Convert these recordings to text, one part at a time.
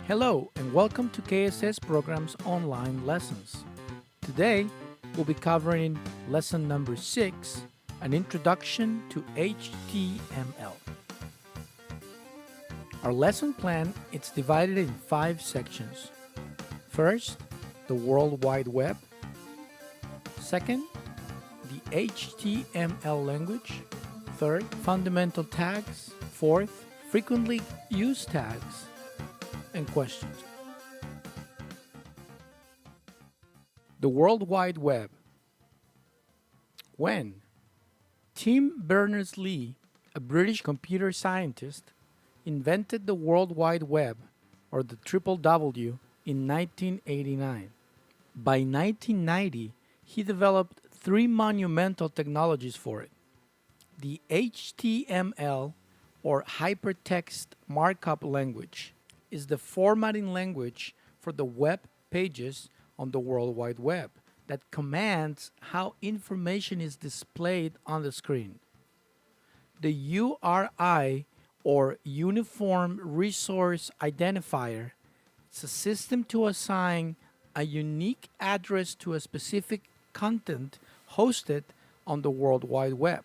Hello and welcome to KSS Program's online lessons. Today, we'll be covering lesson number 6, an introduction to HTML. Our lesson plan is divided in 5 sections. First, the World Wide Web. Second, the HTML language. Third, fundamental tags. Fourth, frequently used tags and questions. The World Wide Web. When Tim Berners-Lee, a British computer scientist, invented the World Wide Web, or the Triple W, in 1989. By 1990, he developed 3 monumental technologies for it. The HTML, or Hypertext Markup Language, is the formatting language for the web pages on the World Wide Web that commands how information is displayed on the screen. The URI, or Uniform Resource Identifier, is a system to assign a unique address to a specific content hosted on the World Wide Web.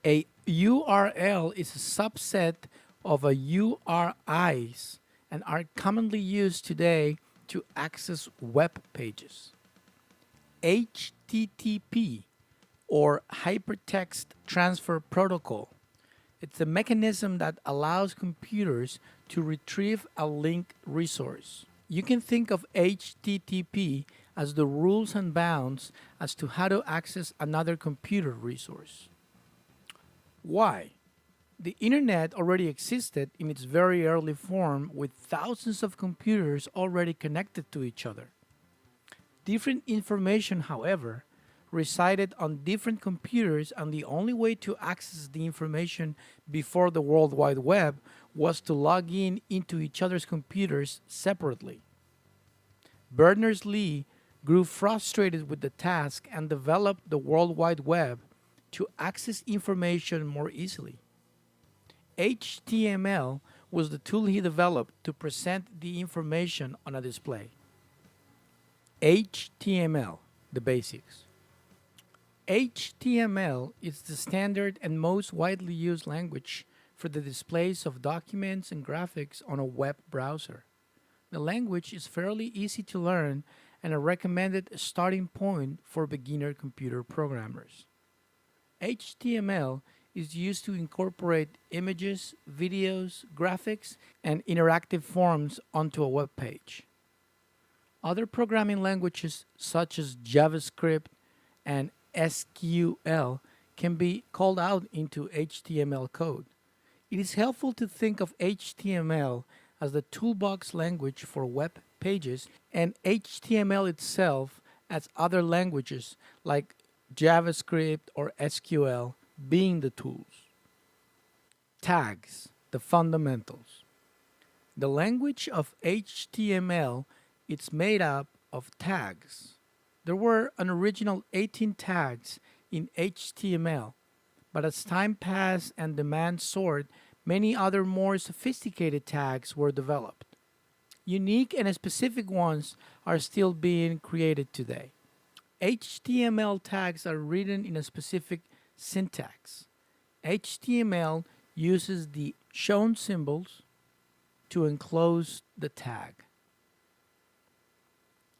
A URL is a subset of a URIs and are commonly used today to access web pages. HTTP, or Hypertext Transfer Protocol. It's a mechanism that allows computers to retrieve a linked resource. You can think of HTTP as the rules and bounds as to how to access another computer resource. Why? The internet already existed in its very early form with thousands of computers already connected to each other. Different information, however, resided on different computers, and the only way to access the information before the World Wide Web was to log in into each other's computers separately. Berners-Lee grew frustrated with the task and developed the World Wide Web to access information more easily. HTML was the tool he developed to present the information on a display. HTML, the basics. HTML is the standard and most widely used language for the displays of documents and graphics on a web browser. The language is fairly easy to learn and a recommended starting point for beginner computer programmers. HTML is used to incorporate images, videos, graphics, and interactive forms onto a web page. Other programming languages such as JavaScript and SQL can be called out into HTML code. It is helpful to think of HTML as the toolbox language for web pages and HTML itself as other languages like JavaScript or SQL being the tools. Tags, the fundamentals. The language of HTML is made up of tags. There were an original 18 tags in HTML, but as time passed and demand soared, many other more sophisticated tags were developed. Unique and specific ones are still being created today. HTML tags are written in a specific syntax. HTML uses the shown symbols to enclose the tag.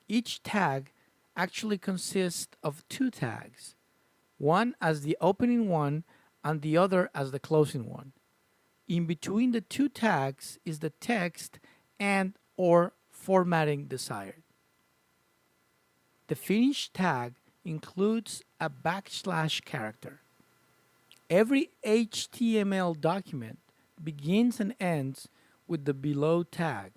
Each tag actually consists of 2 tags, one as the opening one and the other as the closing one. In between the 2 tags is the text and or formatting desired. The finished tag includes a backslash character. Every HTML document begins and ends with the below tag.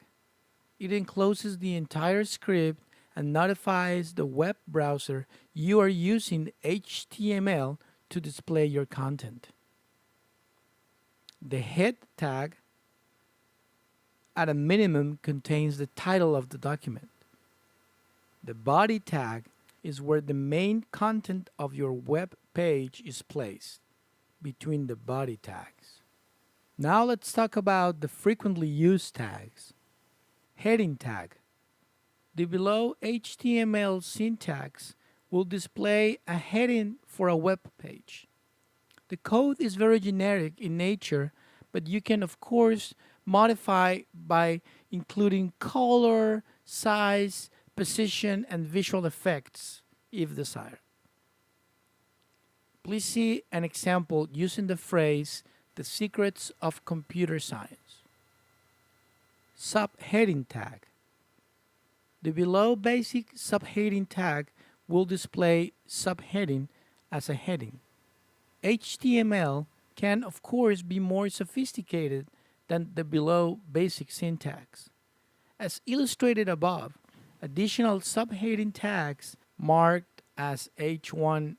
It encloses the entire script and notifies the web browser you are using HTML to display your content. The head tag, at a minimum, contains the title of the document. The body tag is where the main content of your web page is placed, between the body tags. Now let's talk about the frequently used tags. Heading tag. The below HTML syntax will display a heading for a web page. The code is very generic in nature, but you can of course modify by including color, size, position, and visual effects if desired. Please see an example using the phrase, "the secrets of computer science." Subheading tag. The below basic subheading tag will display subheading as a heading. HTML can of course be more sophisticated than the below basic syntax. As illustrated above, additional subheading tags marked as H1,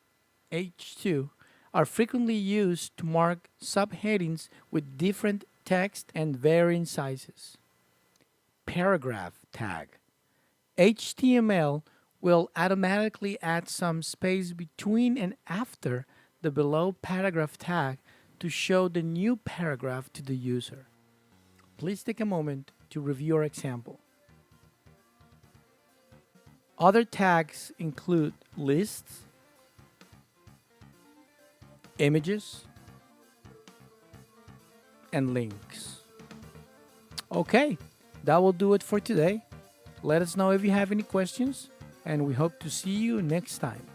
H2 are frequently used to mark subheadings with different text and varying sizes. Paragraph tag. HTML will automatically add some space between and after the below paragraph tag to show the new paragraph to the user. Please take a moment to review our example. Other tags include lists, images, and links. Okay, that will do it for today. Let us know if you have any questions, and we hope to see you next time.